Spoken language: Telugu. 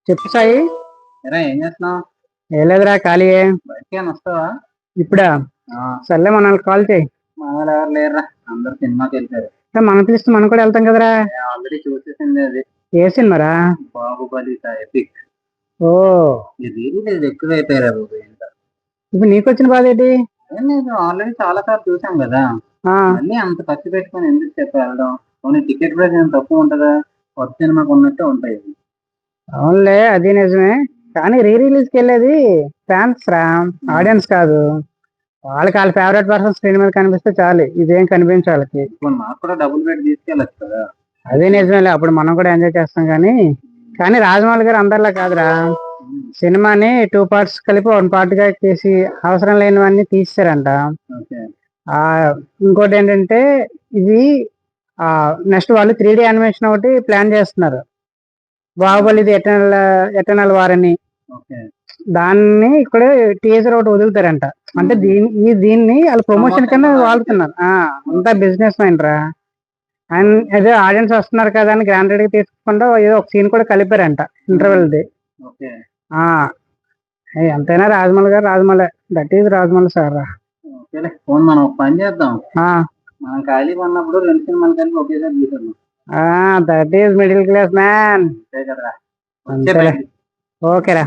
చెప్పు సాయి. ఏం చేస్తున్నావు? ఏం లేదురా, ఖాళీయే. బయటికి వస్తావా? ఇప్పుడా? సర్లే, మన కాల్ చేయి. మన వాళ్ళు ఎవరు లేరురా, అందరు సినిమాకి వెళ్ళారు. మనం పిలిస్తే మనం కూడా వెళ్తాం కదరా. ఆల్రెడీ చూసేసింది అది. ఏ సినిమారా? బాహుబలి ఎపిక్. ఓ, ఇది ఎక్కువ అయిపోయారు బాబు. ఇప్పుడు నీకు వచ్చిన బాధ ఏంటి? ఏం లేదు, ఆల్రెడీ చాలా సార్లు చూసాం కదా, మళ్ళీ అంత ఖర్చు పెట్టుకొని ఎందుకు చెప్పి వెళ్ళడం? ఓన్లీ టికెట్ ప్రైస్ ఏం తక్కువ ఉంటుందా? కొత్త సినిమాకి ఉన్నట్టు ఉంటాయి. అవునులే, అది నిజమే. కానీ రీ రిలీజ్కి వెళ్ళేది ఫ్యాన్స్ రా, ఆడియన్స్ కాదు. వాళ్ళకి వాళ్ళ ఫేవరెట్ పర్సన్ స్క్రీన్ మీద కనిపిస్తే చాలు, ఇదేం కనిపించాలి. మాకు కూడా డబుల్ బెడ్ తీసుకెళ్ళచ్చు కదా. అదే నిజమేలే, అప్పుడు మనం కూడా ఎంజాయ్ చేస్తాం. కానీ రాజమౌళి గారు అందరిలా కాదురా. సినిమాని 2 parts కలిపి 1 part గా చేసి అవసరం లేనివన్నీ తీసారంట. ఇంకోటి ఏంటంటే, ఇది నెక్స్ట్ వాళ్ళు 3D యానిమేషన్ ఒకటి ప్లాన్ చేస్తున్నారు. బాహుబలిది ఎటర్నల్ వార్ అని. దాన్ని ఇక్కడ టీజర్ ఒకటి వదులుతారంట. అంటే దీన్ని వాళ్ళ ప్రమోషన్ కింద వాడుతున్నారు. అంతా బిజినెస్ మైండ్ రా. అండ్ అదే ఆడియన్స్ వస్తున్నారు కదా అని గ్రాండెడ్ గా తీసుకుండా ఏదో ఒక సీన్ కూడా కలిపారంట ఇంటర్వెల్ది. ఎంతైనా రాజమౌళి గారు Rajamouli, that is Rajamouli sir రా. మనం పని చేద్దాం, మనం ఖాళీ ఉన్నప్పుడు 2 సినిమాలు కలిపి ఒకేసారి చూసాము. That is middle class man. ఓకేరా.